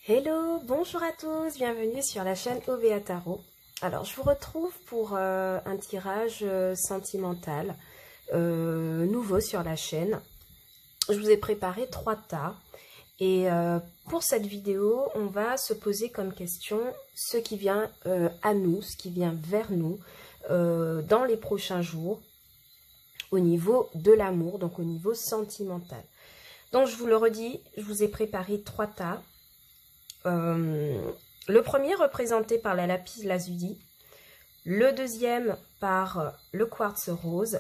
Hello, bonjour à tous, bienvenue sur la chaîne OVA Tarot. Alors, je vous retrouve pour un tirage sentimental nouveau sur la chaîne. Je vous ai préparé 3 tas et pour cette vidéo, on va se poser comme question ce qui vient à nous, ce qui vient vers nous dans les prochains jours au niveau de l'amour, donc au niveau sentimental. Donc, je vous le redis, je vous ai préparé 3 tas. Le premier représenté par la lapis lazuli, le deuxième par le quartz rose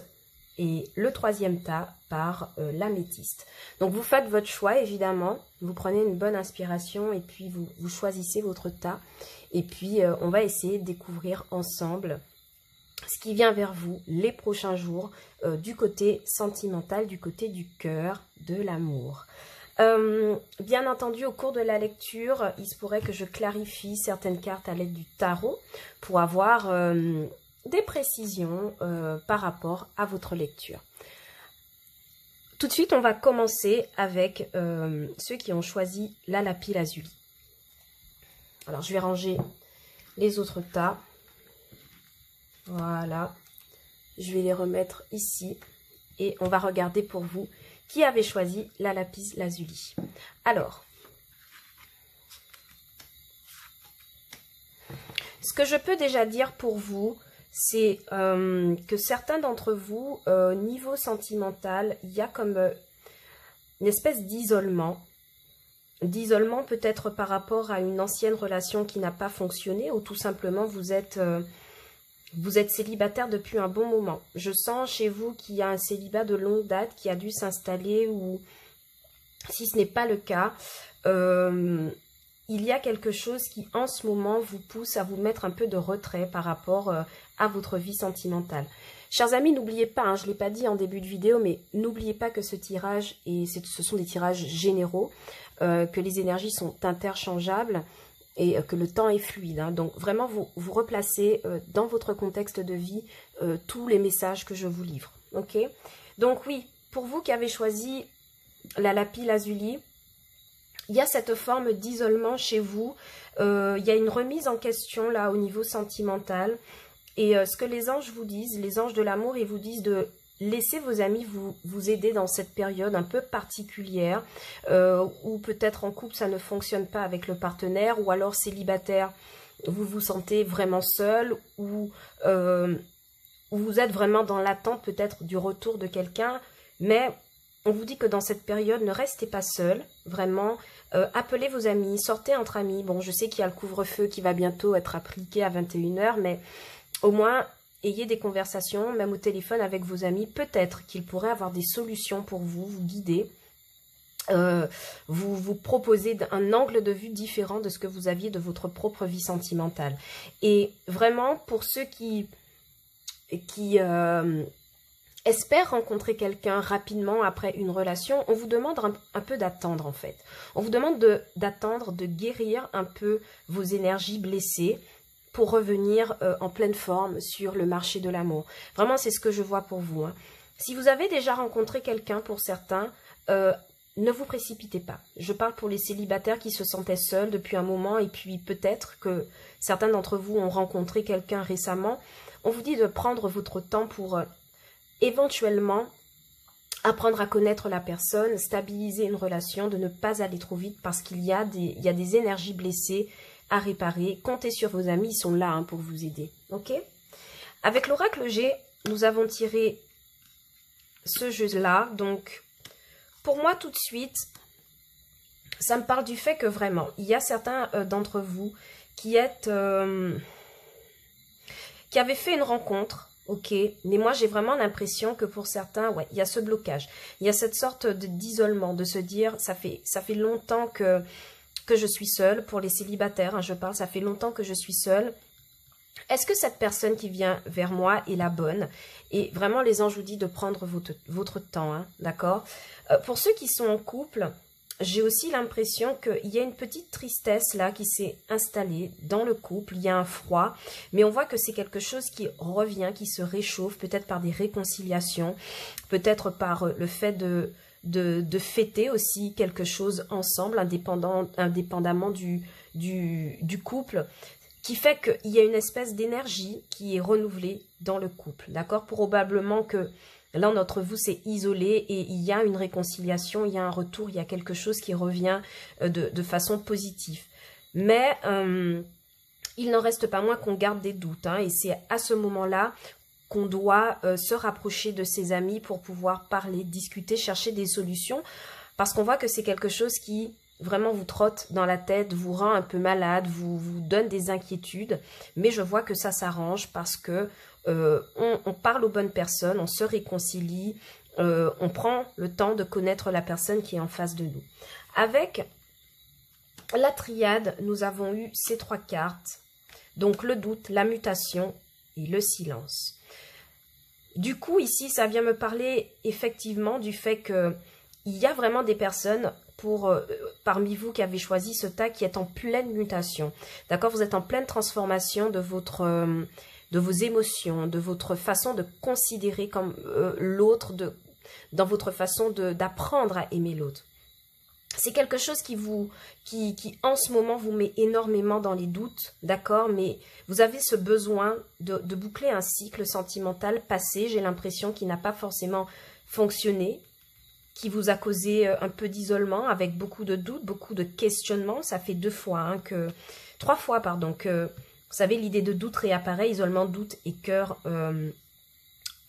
et le troisième tas par l'améthyste. Donc vous faites votre choix évidemment, vous prenez une bonne inspiration et puis vous choisissez votre tas et puis on va essayer de découvrir ensemble ce qui vient vers vous les prochains jours du côté sentimental, du côté du cœur, de l'amour. Bien entendu, au cours de la lecture, il se pourrait que je clarifie certaines cartes à l'aide du tarot pour avoir des précisions par rapport à votre lecture. Tout de suite, on va commencer avec ceux qui ont choisi la lapis lazuli. Alors, je vais ranger les autres tas. Voilà. Je vais les remettre ici et on va regarder pour vous qui avait choisi la lapis lazuli. Alors, ce que je peux déjà dire pour vous, c'est que certains d'entre vous, niveau sentimental, il y a comme une espèce d'isolement. D'isolement peut-être par rapport à une ancienne relation qui n'a pas fonctionné ou tout simplement vous êtes célibataire depuis un bon moment. Je sens chez vous qu'il y a un célibat de longue date qui a dû s'installer ou si ce n'est pas le cas, il y a quelque chose qui en ce moment vous pousse à vous mettre un peu de retrait par rapport à votre vie sentimentale. Chers amis, n'oubliez pas, hein, je ne l'ai pas dit en début de vidéo, mais n'oubliez pas que ce tirage, et ce sont des tirages généraux, que les énergies sont interchangeables, et que le temps est fluide. Hein. Donc vraiment, vous replacez dans votre contexte de vie tous les messages que je vous livre. Ok? Donc oui, pour vous qui avez choisi la lapis lazuli, il y a cette forme d'isolement chez vous. Il y a une remise en question là au niveau sentimental. Et ce que les anges vous disent, les anges de l'amour, ils vous disent de laissez vos amis vous aider dans cette période un peu particulière où peut-être en couple ça ne fonctionne pas avec le partenaire ou alors célibataire, vous vous sentez vraiment seul ou vous êtes vraiment dans l'attente peut-être du retour de quelqu'un, mais on vous dit que dans cette période, ne restez pas seul, vraiment, appelez vos amis, sortez entre amis. Bon, je sais qu'il y a le couvre-feu qui va bientôt être appliqué à 21 h, mais au moins ayez des conversations, même au téléphone avec vos amis. Peut-être qu'ils pourraient avoir des solutions pour vous, vous guider, vous proposer un angle de vue différent de ce que vous aviez de votre propre vie sentimentale. Et vraiment, pour ceux qui espèrent rencontrer quelqu'un rapidement après une relation, on vous demande un peu d'attendre en fait. On vous demande d'attendre, de guérir un peu vos énergies blessées, pour revenir en pleine forme sur le marché de l'amour. Vraiment, c'est ce que je vois pour vous. Hein. Si vous avez déjà rencontré quelqu'un, pour certains, ne vous précipitez pas. Je parle pour les célibataires qui se sentaient seuls depuis un moment et puis peut-être que certains d'entre vous ont rencontré quelqu'un récemment. On vous dit de prendre votre temps pour éventuellement apprendre à connaître la personne, stabiliser une relation, de ne pas aller trop vite parce qu'il y a des énergies blessées à réparer. Comptez sur vos amis, ils sont là hein, pour vous aider. Ok? Avec l'oracle G, nous avons tiré ce jeu-là. Donc, pour moi, tout de suite, ça me parle du fait que vraiment, il y a certains d'entre vous qui avaient fait une rencontre. Ok, mais moi j'ai vraiment l'impression que pour certains, ouais, il y a ce blocage. Il y a cette sorte d'isolement, de se dire, ça fait longtemps que je suis seule, pour les célibataires, hein, je parle, ça fait longtemps que je suis seule. Est-ce que cette personne qui vient vers moi est la bonne? Et vraiment, les anges vous disent de prendre votre temps, hein, d'accord? Pour ceux qui sont en couple, j'ai aussi l'impression qu'il y a une petite tristesse là qui s'est installée dans le couple, il y a un froid, mais on voit que c'est quelque chose qui revient, qui se réchauffe, peut-être par des réconciliations, peut-être par le fait de fêter aussi quelque chose ensemble, indépendamment du couple, qui fait qu'il y a une espèce d'énergie qui est renouvelée dans le couple, d'accord? Probablement que l'un d'entre vous s'est isolé et il y a une réconciliation, il y a un retour, il y a quelque chose qui revient de façon positive. Mais il n'en reste pas moins qu'on garde des doutes, hein, et c'est à ce moment-là qu'on doit se rapprocher de ses amis pour pouvoir parler, discuter, chercher des solutions, parce qu'on voit que c'est quelque chose qui vraiment vous trotte dans la tête, vous rend un peu malade, vous donne des inquiétudes, mais je vois que ça s'arrange parce que on parle aux bonnes personnes, on se réconcilie, on prend le temps de connaître la personne qui est en face de nous. Avec la triade, nous avons eu ces 3 cartes, donc le doute, la mutation et le silence. Du coup, ici, ça vient me parler effectivement du fait que il y a vraiment des personnes parmi vous qui avez choisi ce tas qui est en pleine mutation. D'accord? Vous êtes en pleine transformation de vos émotions, de votre façon de considérer comme l'autre, dans votre façon d'apprendre à aimer l'autre. C'est quelque chose qui en ce moment vous met énormément dans les doutes, d'accord? Mais vous avez ce besoin de boucler un cycle sentimental passé, j'ai l'impression qu'il n'a pas forcément fonctionné, qui vous a causé un peu d'isolement, avec beaucoup de doutes, beaucoup de questionnements. Ça fait 3 fois, que, vous savez, l'idée de doute réapparaît, isolement, doute et cœur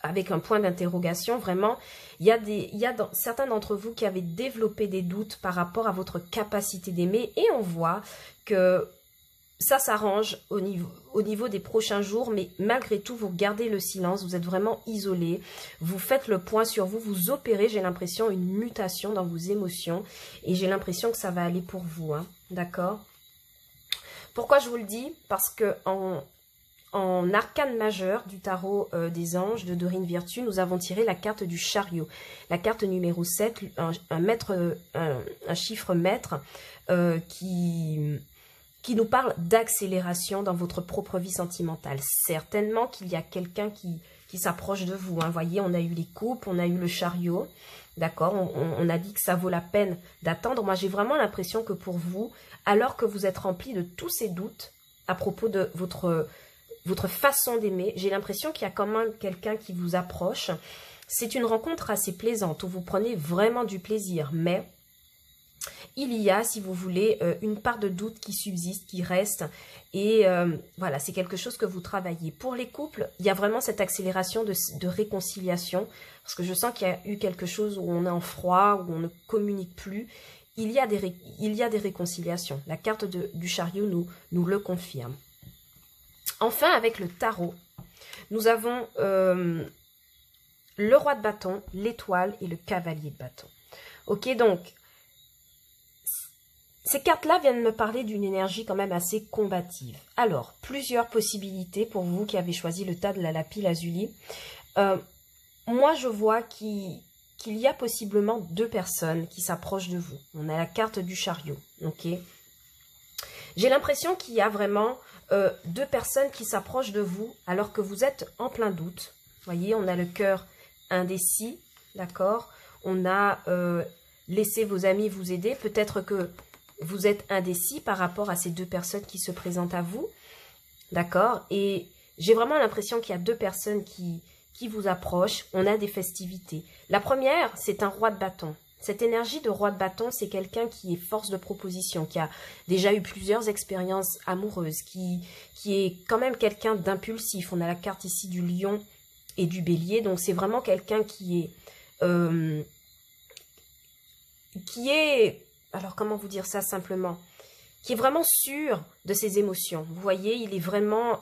avec un point d'interrogation. Vraiment, il y a certains d'entre vous qui avaient développé des doutes par rapport à votre capacité d'aimer, et on voit que ça s'arrange au niveau des prochains jours, mais malgré tout, vous gardez le silence, vous êtes vraiment isolé, vous faites le point sur vous, vous opérez, j'ai l'impression, une mutation dans vos émotions, et j'ai l'impression que ça va aller pour vous, hein, d'accord? Pourquoi je vous le dis? Parce que en arcane majeur du tarot des anges de Dorine Virtue, nous avons tiré la carte du chariot, la carte numéro 7, un chiffre maître qui nous parle d'accélération dans votre propre vie sentimentale. Certainement qu'il y a quelqu'un qui s'approche de vous, hein. Voyez, on a eu les coupes, on a eu le chariot, d'accord, on a dit que ça vaut la peine d'attendre. Moi, j'ai vraiment l'impression que pour vous, alors que vous êtes rempli de tous ces doutes à propos de votre façon d'aimer, j'ai l'impression qu'il y a quand même quelqu'un qui vous approche. C'est une rencontre assez plaisante où vous prenez vraiment du plaisir, mais il y a, si vous voulez, une part de doute qui subsiste, qui reste, et voilà, c'est quelque chose que vous travaillez. Pour les couples, il y a vraiment cette accélération de réconciliation, parce que je sens qu'il y a eu quelque chose où on est en froid, où on ne communique plus. Il y a des réconciliations. La carte du chariot nous le confirme. Enfin, avec le tarot, nous avons le roi de bâton, l'étoile et le cavalier de bâton. Ok, donc, ces cartes-là viennent me parler d'une énergie quand même assez combative. Alors, plusieurs possibilités pour vous qui avez choisi le tas de la lapis lazuli. Moi, je vois qu'il y a possiblement 2 personnes qui s'approchent de vous. On a la carte du chariot, ok? J'ai l'impression qu'il y a vraiment 2 personnes qui s'approchent de vous alors que vous êtes en plein doute. Vous voyez, on a le cœur indécis, d'accord? On a laissé vos amis vous aider. Peut-être que vous êtes indécis par rapport à ces 2 personnes qui se présentent à vous, d'accord? Et j'ai vraiment l'impression qu'il y a 2 personnes qui vous approchent. On a des festivités. La première, c'est un roi de bâton. Cette énergie de roi de bâton, c'est quelqu'un qui est force de proposition, qui a déjà eu plusieurs expériences amoureuses, qui est quand même quelqu'un d'impulsif. On a la carte ici du lion et du bélier, donc c'est vraiment quelqu'un qui est, alors comment vous dire ça simplement, qui est vraiment sûr de ses émotions. Vous voyez, il est vraiment,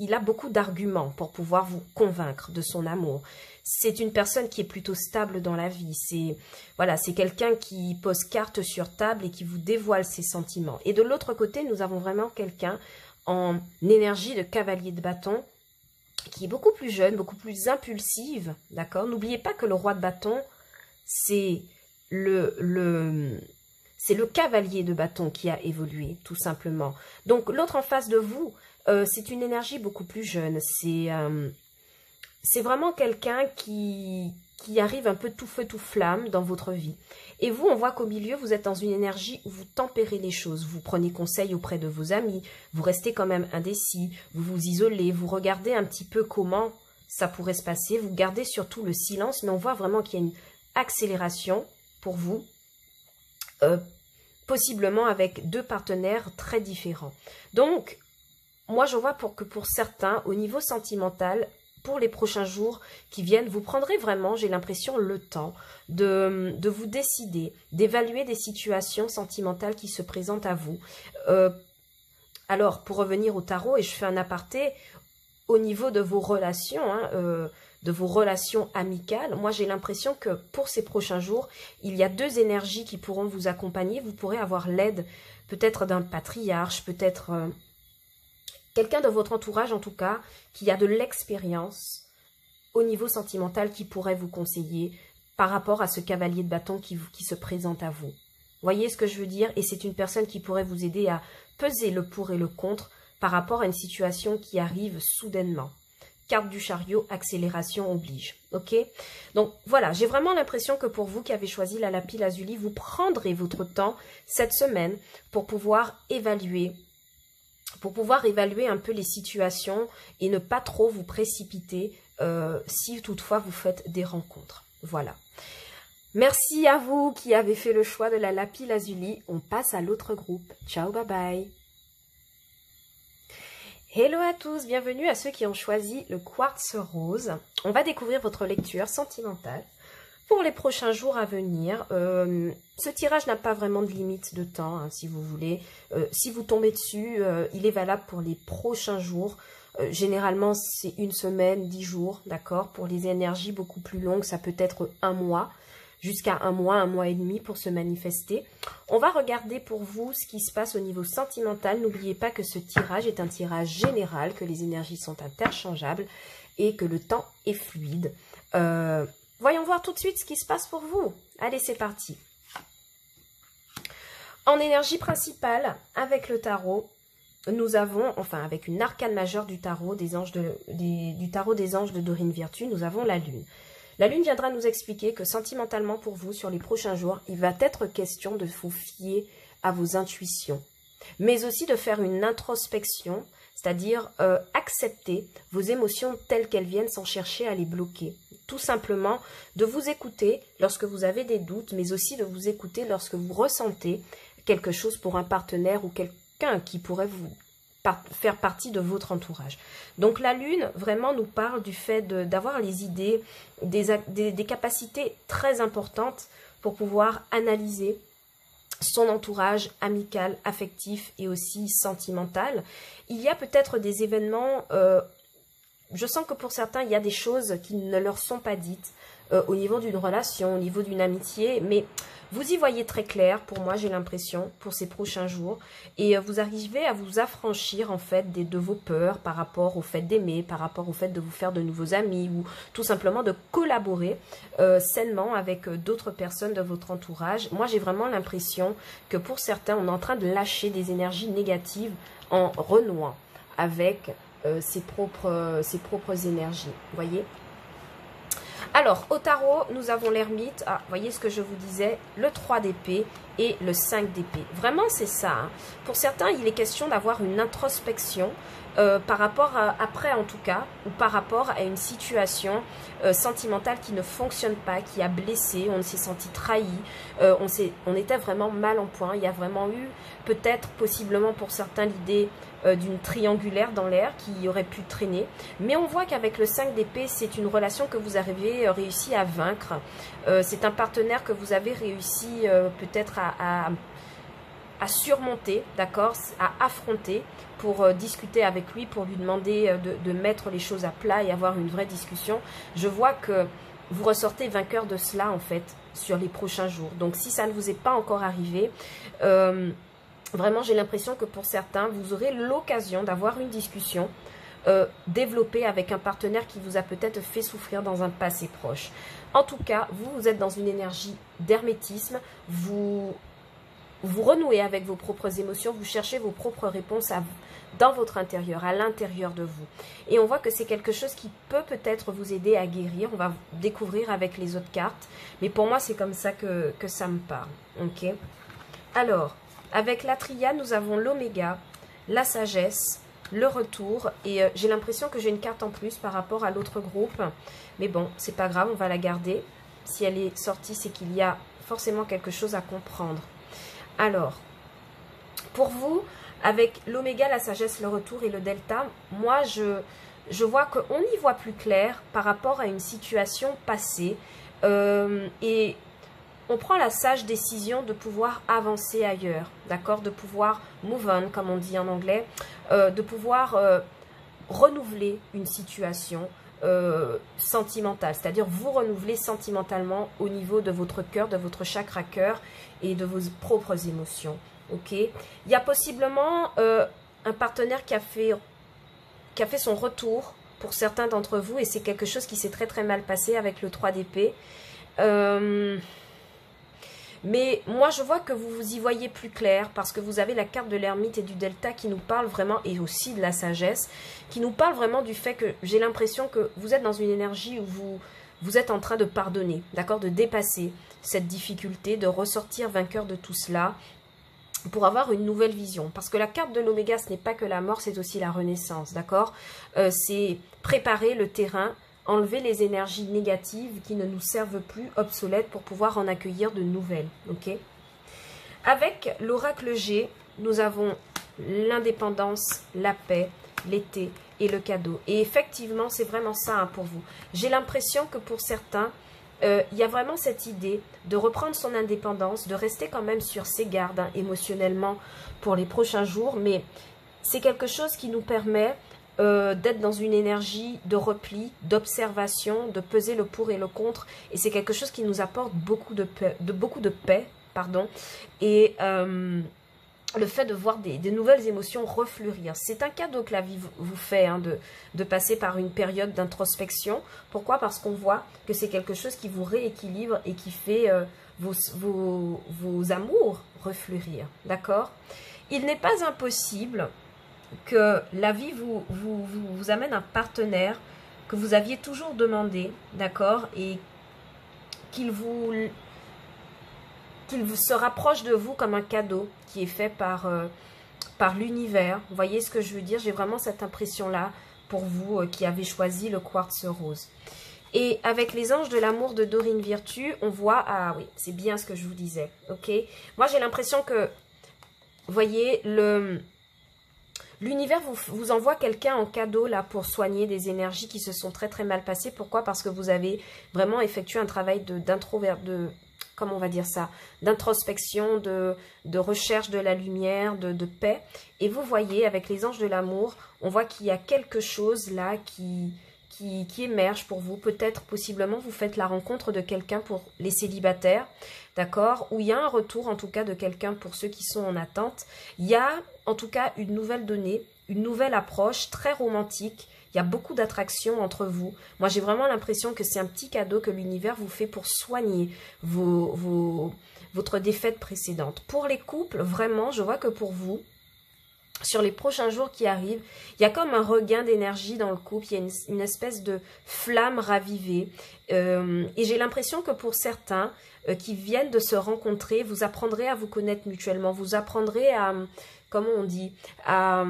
il a beaucoup d'arguments pour pouvoir vous convaincre de son amour. C'est une personne qui est plutôt stable dans la vie. C'est quelqu'un qui pose carte sur table et qui vous dévoile ses sentiments. Et de l'autre côté, nous avons vraiment quelqu'un en énergie de cavalier de bâton qui est beaucoup plus jeune, beaucoup plus impulsive, d'accord? N'oubliez pas que le roi de bâton, c'est le cavalier de bâton qui a évolué, tout simplement. Donc, l'autre en face de vous, c'est une énergie beaucoup plus jeune. C'est vraiment quelqu'un qui qui arrive un peu tout feu, tout flamme dans votre vie. Et vous, on voit qu'au milieu, vous êtes dans une énergie où vous tempérez les choses. Vous prenez conseil auprès de vos amis, vous restez quand même indécis, vous vous isolez, vous regardez un petit peu comment ça pourrait se passer. Vous gardez surtout le silence, mais on voit vraiment qu'il y a une accélération pour vous, possiblement avec deux partenaires très différents. Donc, moi, je vois que pour certains, au niveau sentimental, pour les prochains jours qui viennent, vous prendrez vraiment, j'ai l'impression, le temps de vous décider, d'évaluer des situations sentimentales qui se présentent à vous. Alors, pour revenir au tarot, et je fais un aparté, au niveau de vos relations, de vos relations amicales, moi j'ai l'impression que pour ces prochains jours, il y a deux énergies qui pourront vous accompagner. Vous pourrez avoir l'aide peut-être d'un patriarche, peut-être quelqu'un de votre entourage en tout cas, qui a de l'expérience au niveau sentimental qui pourrait vous conseiller par rapport à ce cavalier de bâton qui se présente à vous. Voyez ce que je veux dire? Et c'est une personne qui pourrait vous aider à peser le pour et le contre par rapport à une situation qui arrive soudainement. Carte du chariot, accélération oblige. Ok? Donc voilà, j'ai vraiment l'impression que pour vous qui avez choisi la lapis lazuli, vous prendrez votre temps cette semaine pour pouvoir évaluer un peu les situations et ne pas trop vous précipiter si toutefois vous faites des rencontres. Voilà. Merci à vous qui avez fait le choix de la lapis lazuli. On passe à l'autre groupe. Ciao, bye bye. Hello à tous, bienvenue à ceux qui ont choisi le quartz rose. On va découvrir votre lecture sentimentale pour les prochains jours à venir. Ce tirage n'a pas vraiment de limite de temps, hein, si vous voulez. Si vous tombez dessus, il est valable pour les prochains jours. Généralement, c'est une semaine, 10 jours, d'accord. Pour les énergies beaucoup plus longues, ça peut être un mois, jusqu'à un mois et demi pour se manifester. On va regarder pour vous ce qui se passe au niveau sentimental. N'oubliez pas que ce tirage est un tirage général, que les énergies sont interchangeables et que le temps est fluide. Voyons voir tout de suite ce qui se passe pour vous. Allez, c'est parti. En énergie principale, avec le tarot, nous avons, enfin avec une arcane majeure du tarot des anges du tarot des anges de Dorine Virtue, nous avons la lune. La lune viendra nous expliquer que sentimentalement pour vous, sur les prochains jours, il va être question de vous fier à vos intuitions, mais aussi de faire une introspection, c'est-à-dire accepter vos émotions telles qu'elles viennent sans chercher à les bloquer. Tout simplement de vous écouter lorsque vous avez des doutes, mais aussi de vous écouter lorsque vous ressentez quelque chose pour un partenaire ou quelqu'un qui pourrait vous faire partie de votre entourage. Donc la lune vraiment nous parle du fait d'avoir les idées, des capacités très importantes pour pouvoir analyser son entourage amical, affectif et aussi sentimental. Il y a peut-être des événements, je sens que pour certains il y a des choses qui ne leur sont pas dites au niveau d'une relation, au niveau d'une amitié, mais vous y voyez très clair, pour moi j'ai l'impression, pour ces prochains jours, et vous arrivez à vous affranchir en fait de vos peurs par rapport au fait d'aimer, par rapport au fait de vous faire de nouveaux amis, ou tout simplement de collaborer sainement avec d'autres personnes de votre entourage. Moi j'ai vraiment l'impression que pour certains, on est en train de lâcher des énergies négatives en renouant avec ses propres énergies, vous voyez. Alors, au tarot, nous avons l'ermite, voyez ce que je vous disais, le 3 d'épée et le 5 d'épée. Vraiment, c'est ça. Hein. Pour certains, il est question d'avoir une introspection par rapport après en tout cas, ou par rapport à une situation sentimentale qui ne fonctionne pas, qui a blessé, on s'est senti trahi, on était vraiment mal en point. Il y a vraiment eu peut-être, possiblement pour certains, l'idée d'une triangulaire dans l'air qui aurait pu traîner. Mais on voit qu'avec le 5 d'épée, c'est une relation que vous avez réussi à vaincre. C'est un partenaire que vous avez réussi peut-être à surmonter, d'accord, à affronter pour discuter avec lui, pour lui demander de mettre les choses à plat et avoir une vraie discussion. Je vois que vous ressortez vainqueur de cela en fait sur les prochains jours. Donc si ça ne vous est pas encore arrivé, vraiment, j'ai l'impression que pour certains, vous aurez l'occasion d'avoir une discussion développée avec un partenaire qui vous a peut-être fait souffrir dans un passé proche. En tout cas, vous êtes dans une énergie d'hermétisme, vous vous renouez avec vos propres émotions, vous cherchez vos propres réponses dans votre intérieur, à l'intérieur de vous. Et on voit que c'est quelque chose qui peut peut-être vous aider à guérir. On va découvrir avec les autres cartes. Mais pour moi, c'est comme ça que ça me parle. Ok. Alors, avec la triade, nous avons l'oméga, la sagesse, le retour. Et j'ai l'impression que j'ai une carte en plus par rapport à l'autre groupe. Mais bon, c'est pas grave, on va la garder. Si elle est sortie, c'est qu'il y a forcément quelque chose à comprendre. Alors, pour vous, avec l'oméga, la sagesse, le retour et le delta, moi, je vois qu'on y voit plus clair par rapport à une situation passée. Et on prend la sage décision de pouvoir avancer ailleurs, d'accord? De pouvoir move on, comme on dit en anglais, de pouvoir renouveler une situation sentimentale, c'est-à-dire vous renouveler sentimentalement au niveau de votre cœur, de votre chakra cœur et de vos propres émotions. Ok, il y a possiblement un partenaire qui a fait son retour pour certains d'entre vous et c'est quelque chose qui s'est très très mal passé avec le 3 d'épée. Mais moi je vois que vous vous y voyez plus clair parce que vous avez la carte de l'ermite et du delta qui nous parle vraiment, et aussi de la sagesse, qui nous parle vraiment du fait que j'ai l'impression que vous êtes dans une énergie où vous êtes en train de pardonner, d'accord, de dépasser cette difficulté, de ressortir vainqueur de tout cela, pour avoir une nouvelle vision. Parce que la carte de l'oméga, ce n'est pas que la mort, c'est aussi la renaissance, d'accord? C'est préparer le terrain, enlever les énergies négatives qui ne nous servent plus, obsolètes, pour pouvoir en accueillir de nouvelles, ok? Avec l'oracle G, nous avons l'indépendance, la paix, l'été et le cadeau. Et effectivement, c'est vraiment ça hein, pour vous. J'ai l'impression que pour certains, il y a vraiment cette idée de reprendre son indépendance, de rester quand même sur ses gardes hein, émotionnellement pour les prochains jours, mais c'est quelque chose qui nous permet d'être dans une énergie de repli, d'observation, de peser le pour et le contre, et c'est quelque chose qui nous apporte beaucoup de paix, pardon, et le fait de voir des nouvelles émotions refleurir. C'est un cadeau que la vie vous fait, hein, de passer par une période d'introspection. Pourquoi? Parce qu'on voit que c'est quelque chose qui vous rééquilibre et qui fait vos amours refleurir. D'accord? Il n'est pas impossible que la vie vous amène un partenaire que vous aviez toujours demandé, d'accord? Et qu'il se rapproche de vous comme un cadeau qui est fait par l'univers. Vous voyez ce que je veux dire? J'ai vraiment cette impression-là pour vous qui avez choisi le quartz rose. Et avec les anges de l'amour de Dorine Virtue, on voit... Ah oui, c'est bien ce que je vous disais. Ok. Moi, j'ai l'impression que, vous voyez, l'univers vous envoie quelqu'un en cadeau là pour soigner des énergies qui se sont très très mal passées. Pourquoi? Parce que vous avez vraiment effectué un travail comment on va dire ça, d'introspection, de recherche de la lumière, de paix. Et vous voyez, avec les anges de l'amour, on voit qu'il y a quelque chose là qui émerge pour vous. Peut-être, possiblement, vous faites la rencontre de quelqu'un pour les célibataires, d'accord? Ou il y a un retour, en tout cas, de quelqu'un pour ceux qui sont en attente. Il y a, en tout cas, une nouvelle donnée, une nouvelle approche très romantique. Il y a beaucoup d'attraction entre vous. Moi, j'ai vraiment l'impression que c'est un petit cadeau que l'univers vous fait pour soigner votre défaite précédente. Pour les couples, vraiment, je vois que pour vous, sur les prochains jours qui arrivent, il y a comme un regain d'énergie dans le couple. Il y a une espèce de flamme ravivée. Et j'ai l'impression que pour certains qui viennent de se rencontrer, vous apprendrez à vous connaître mutuellement. Vous apprendrez à, comment on dit, à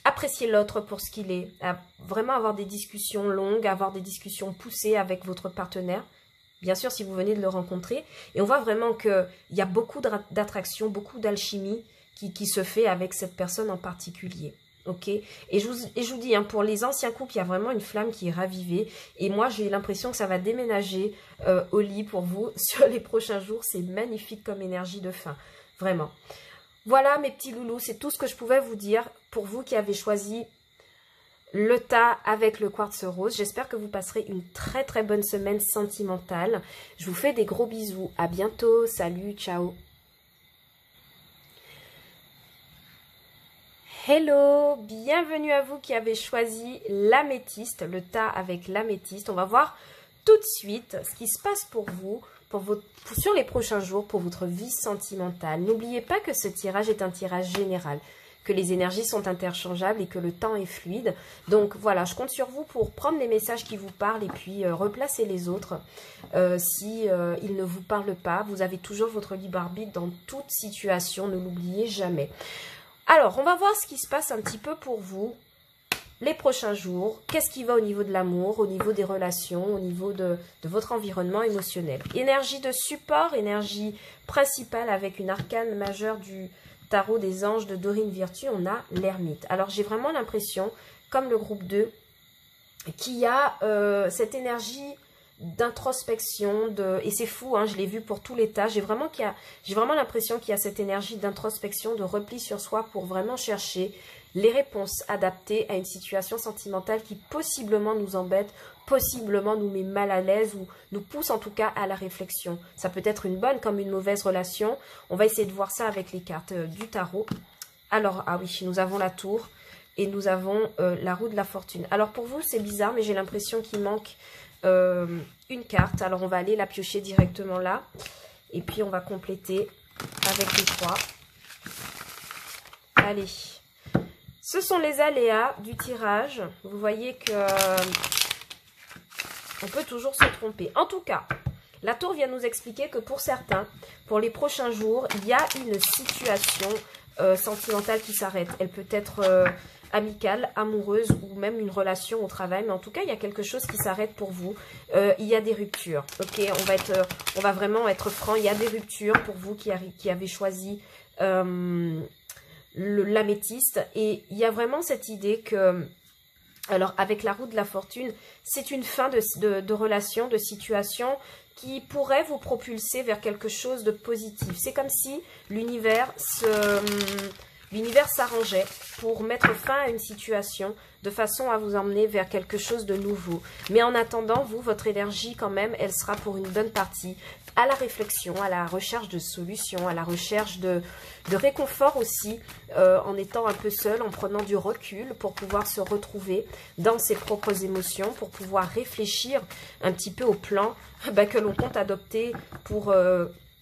apprécier l'autre pour ce qu'il est, à vraiment avoir des discussions longues, avoir des discussions poussées avec votre partenaire, bien sûr si vous venez de le rencontrer, et on voit vraiment qu'il y a beaucoup d'attraction, beaucoup d'alchimie qui se fait avec cette personne en particulier. Ok, et je vous dis, hein, pour les anciens couples, il y a vraiment une flamme qui est ravivée, et moi j'ai l'impression que ça va déménager au lit pour vous sur les prochains jours. C'est magnifique comme énergie de fin, vraiment. Voilà mes petits loulous, c'est tout ce que je pouvais vous dire pour vous qui avez choisi le tas avec le quartz rose. J'espère que vous passerez une très très bonne semaine sentimentale. Je vous fais des gros bisous, à bientôt, salut, ciao. Hello, bienvenue à vous qui avez choisi l'améthyste, le tas avec l'améthyste. On va voir tout de suite ce qui se passe pour vous sur les prochains jours pour votre vie sentimentale. N'oubliez pas que ce tirage est un tirage général, que les énergies sont interchangeables et que le temps est fluide. Donc voilà, je compte sur vous pour prendre les messages qui vous parlent et puis replacer les autres. Si ils ne vous parlent pas, vous avez toujours votre libre arbitre dans toute situation, ne l'oubliez jamais. Alors, on va voir ce qui se passe un petit peu pour vous les prochains jours. Qu'est-ce qui va au niveau de l'amour, au niveau des relations, au niveau de votre environnement émotionnel. Énergie de support, énergie principale avec une arcane majeure du tarot des anges de Dorine Virtue, on a l'ermite. Alors j'ai vraiment l'impression, comme le groupe 2, qu'il y a cette énergie d'introspection, et c'est fou, hein, je l'ai vu pour tout l'état, j'ai vraiment l'impression qu'il y a cette énergie d'introspection, de repli sur soi pour vraiment chercher les réponses adaptées à une situation sentimentale qui possiblement nous embête, possiblement nous met mal à l'aise ou nous pousse en tout cas à la réflexion. Ça peut être une bonne comme une mauvaise relation. On va essayer de voir ça avec les cartes du tarot. Alors, ah oui, nous avons la tour et nous avons la roue de la fortune. Alors pour vous, c'est bizarre, mais j'ai l'impression qu'il manque une carte. Alors on va aller la piocher directement là. Et puis on va compléter avec les 3. Allez. Ce sont les aléas du tirage. Vous voyez que on peut toujours se tromper. En tout cas, la tour vient nous expliquer que pour certains, pour les prochains jours, il y a une situation sentimentale qui s'arrête. Elle peut être amicale, amoureuse ou même une relation au travail. Mais en tout cas, il y a quelque chose qui s'arrête pour vous. Il y a des ruptures. Ok, on va vraiment être franc. Il y a des ruptures pour vous qui avez choisi l'améthyste. Et il y a vraiment cette idée que... Alors, avec la roue de la fortune, c'est une fin de relation, de situation qui pourrait vous propulser vers quelque chose de positif. C'est comme si l'univers s'arrangeait pour mettre fin à une situation de façon à vous emmener vers quelque chose de nouveau. Mais en attendant, vous, votre énergie quand même, elle sera pour une bonne partie à la réflexion, à la recherche de solutions, à la recherche de réconfort aussi, en étant un peu seul, en prenant du recul pour pouvoir se retrouver dans ses propres émotions, pour pouvoir réfléchir un petit peu au plan que l'on compte adopter pour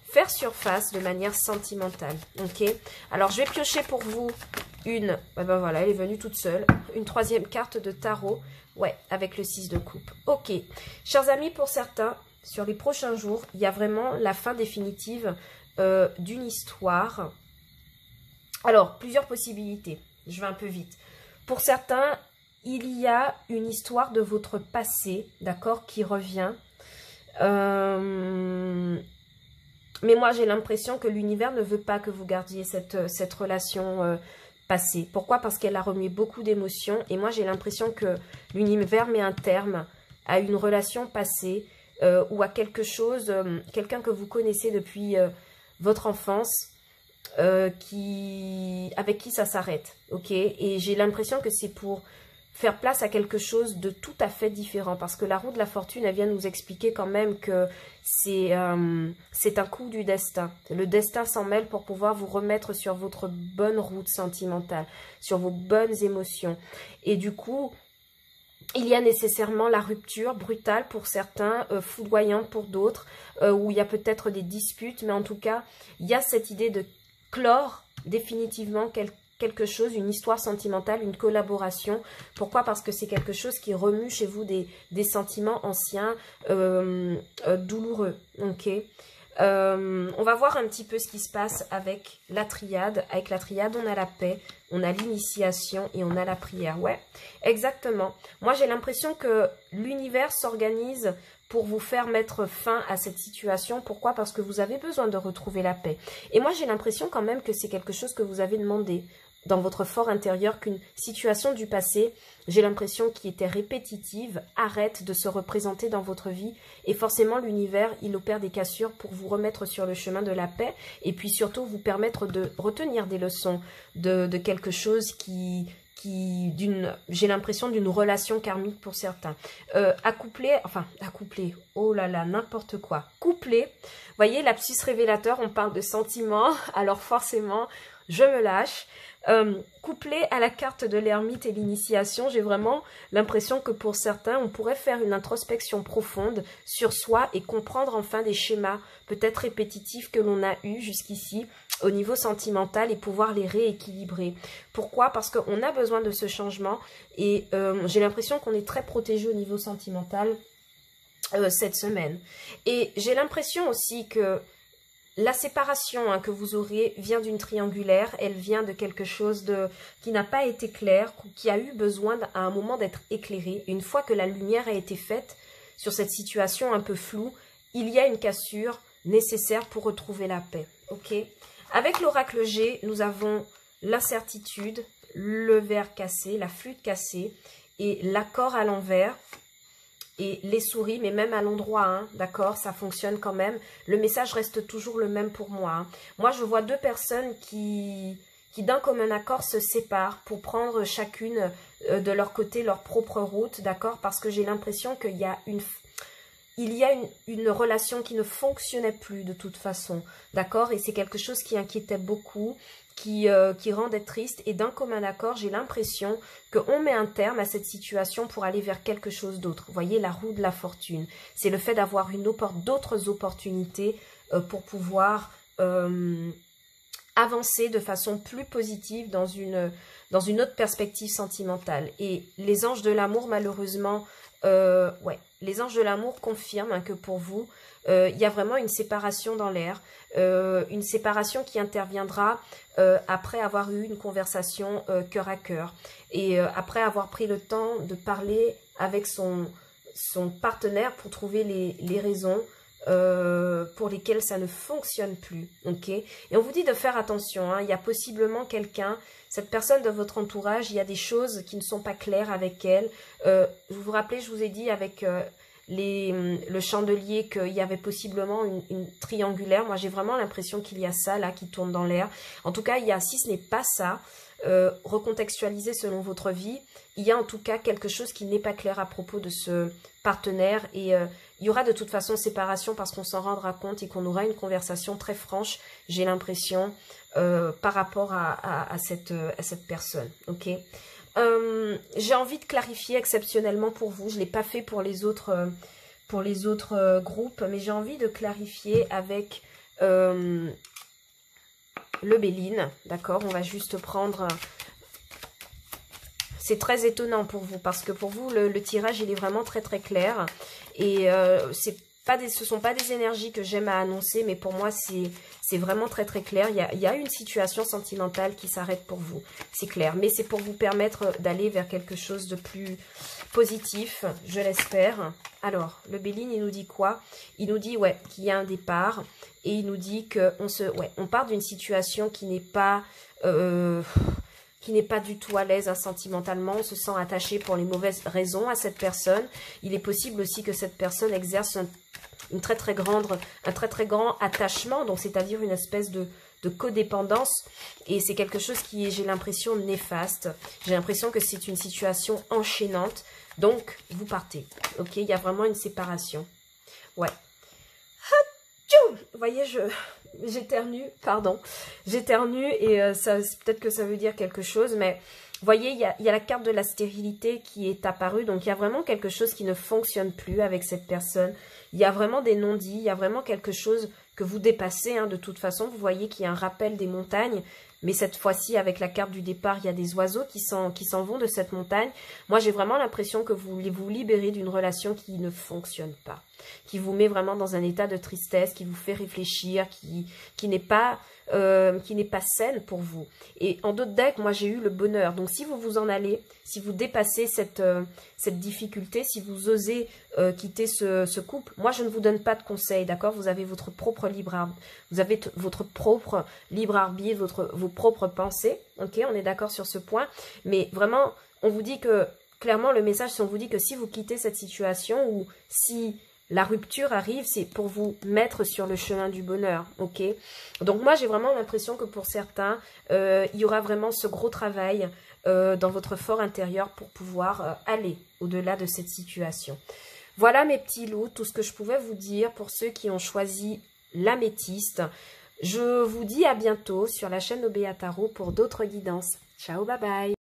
faire surface de manière sentimentale. Ok. Alors, je vais piocher pour vous une, voilà, elle est venue toute seule, une 3e carte de tarot, ouais, avec le 6 de coupe. Ok. Chers amis, pour certains, sur les prochains jours, il y a vraiment la fin définitive d'une histoire. Alors, plusieurs possibilités. Je vais un peu vite. Pour certains, il y a une histoire de votre passé, d'accord, qui revient. Mais moi, j'ai l'impression que l'univers ne veut pas que vous gardiez cette relation passée. Pourquoi? Parce qu'elle a remué beaucoup d'émotions. Et moi, j'ai l'impression que l'univers met un terme à une relation passée ou à quelque chose, quelqu'un que vous connaissez depuis votre enfance, avec qui ça s'arrête. Ok. Et j'ai l'impression que c'est pour faire place à quelque chose de tout à fait différent. Parce que la roue de la fortune, elle vient nous expliquer quand même que c'est un coup du destin. Le destin s'en mêle pour pouvoir vous remettre sur votre bonne route sentimentale, sur vos bonnes émotions. Et du coup, il y a nécessairement la rupture brutale pour certains, foudroyante pour d'autres, où il y a peut-être des disputes. Mais en tout cas, il y a cette idée de clore définitivement quelque chose, une histoire sentimentale, une collaboration. Pourquoi? Parce que c'est quelque chose qui remue chez vous des sentiments anciens, douloureux. Ok. On va voir un petit peu ce qui se passe avec la triade. Avec la triade, on a la paix, on a l'initiation et on a la prière. Ouais, exactement. Moi, j'ai l'impression que l'univers s'organise pour vous faire mettre fin à cette situation. Pourquoi? Parce que vous avez besoin de retrouver la paix. Et moi, j'ai l'impression quand même que c'est quelque chose que vous avez demandé dans votre fort intérieur, qu'une situation du passé, j'ai l'impression qui était répétitive, arrête de se représenter dans votre vie. Et forcément, l'univers, il opère des cassures pour vous remettre sur le chemin de la paix et puis surtout vous permettre de retenir des leçons de quelque chose j'ai l'impression d'une relation karmique pour certains. Accouplé, oh là là, n'importe quoi. Couplé, voyez, lapsus révélateur, on parle de sentiments, alors forcément, je me lâche. Couplé à la carte de l'ermite et l'initiation, j'ai vraiment l'impression que pour certains, on pourrait faire une introspection profonde sur soi et comprendre enfin des schémas peut-être répétitifs que l'on a eus jusqu'ici au niveau sentimental et pouvoir les rééquilibrer. Pourquoi? Parce qu'on a besoin de ce changement et j'ai l'impression qu'on est très protégé au niveau sentimental cette semaine. Et j'ai l'impression aussi que la séparation que vous aurez vient d'une triangulaire, elle vient de quelque chose qui n'a pas été clair, qui a eu besoin à un moment d'être éclairé. Et une fois que la lumière a été faite sur cette situation un peu floue, il y a une cassure nécessaire pour retrouver la paix. Ok. Avec l'oracle G, nous avons l'incertitude, le verre cassé, la flûte cassée et l'accord à l'envers. Et les souris, mais même à l'endroit, hein, d'accord, ça fonctionne quand même. Le message reste toujours le même pour moi. Hein. Moi, je vois deux personnes qui d'un commun accord se séparent pour prendre chacune de leur côté leur propre route, d'accord, parce que j'ai l'impression qu'il y a une relation qui ne fonctionnait plus de toute façon, d'accord, et c'est quelque chose qui inquiétait beaucoup, qui rendait triste, et d'un commun accord, j'ai l'impression qu'on met un terme à cette situation pour aller vers quelque chose d'autre. Vous voyez, la roue de la fortune, c'est le fait d'avoir d'autres opportunités pour pouvoir avancer de façon plus positive dans une autre perspective sentimentale. Et les anges de l'amour, malheureusement, les anges de l'amour confirment que pour vous, il y a vraiment une séparation dans l'air, une séparation qui interviendra après avoir eu une conversation cœur à cœur et après avoir pris le temps de parler avec son partenaire pour trouver les raisons pour lesquelles ça ne fonctionne plus, ok. Et on vous dit de faire attention, hein, il y a possiblement quelqu'un, cette personne de votre entourage, il y a des choses qui ne sont pas claires avec elle. Vous vous rappelez, je vous ai dit avec le chandelier qu'il y avait possiblement une triangulaire. Moi, j'ai vraiment l'impression qu'il y a ça là qui tourne dans l'air. En tout cas, il y a, si ce n'est pas ça, recontextualisé selon votre vie, il y a en tout cas quelque chose qui n'est pas clair à propos de ce partenaire et il y aura de toute façon séparation parce qu'on s'en rendra compte et qu'on aura une conversation très franche, j'ai l'impression, par rapport à cette personne, ok. J'ai envie de clarifier exceptionnellement pour vous, je ne l'ai pas fait pour les autres groupes, mais j'ai envie de clarifier avec le Béline, d'accord. On va juste prendre... C'est très étonnant pour vous, parce que pour vous, le tirage, il est vraiment très très clair. Et ce sont pas des énergies que j'aime à annoncer, mais pour moi, c'est vraiment très très clair. Il y a une situation sentimentale qui s'arrête pour vous, c'est clair. Mais c'est pour vous permettre d'aller vers quelque chose de plus positif, je l'espère. Alors, le Béline, il nous dit quoi? Il nous dit, ouais, qu'il y a un départ. Et il nous dit on part d'une situation qui n'est pas... du tout à l'aise sentimentalement, on se sent attaché pour les mauvaises raisons à cette personne. Il est possible aussi que cette personne exerce un très très grand attachement, donc c'est-à-dire une espèce de codépendance, et c'est quelque chose qui est, j'ai l'impression, néfaste. J'ai l'impression que c'est une situation enchaînante, donc vous partez, ok. Il y a vraiment une séparation, ouais. Vous voyez, j'éternue, pardon, j'éternue et peut-être que ça veut dire quelque chose, mais vous voyez, il y a la carte de la stérilité qui est apparue, donc il y a vraiment quelque chose qui ne fonctionne plus avec cette personne. Il y a vraiment des non-dits, il y a vraiment quelque chose que vous dépassez, hein, de toute façon. Vous voyez qu'il y a un rappel des montagnes, mais cette fois-ci, avec la carte du départ, il y a des oiseaux qui s'en vont de cette montagne. Moi, j'ai vraiment l'impression que vous vous libérez d'une relation qui ne fonctionne pas, qui vous met vraiment dans un état de tristesse, qui vous fait réfléchir, qui n'est pas saine pour vous. Et en d'autres decks, moi, j'ai eu le bonheur. Donc, si vous vous en allez, si vous dépassez cette difficulté, si vous osez quitter ce couple, moi, je ne vous donne pas de conseils, d'accord? Vous avez votre propre libre arbitre, vos propres pensées, ok? On est d'accord sur ce point, mais vraiment, on vous dit que, clairement, le message, c'est on vous dit que si vous quittez cette situation ou si la rupture arrive, c'est pour vous mettre sur le chemin du bonheur, ok? Donc moi, j'ai vraiment l'impression que pour certains, il y aura vraiment ce gros travail dans votre fort intérieur pour pouvoir aller au-delà de cette situation. Voilà mes petits loups, tout ce que je pouvais vous dire pour ceux qui ont choisi l'améthyste. Je vous dis à bientôt sur la chaîne Obéa Tarot pour d'autres guidances. Ciao, bye bye.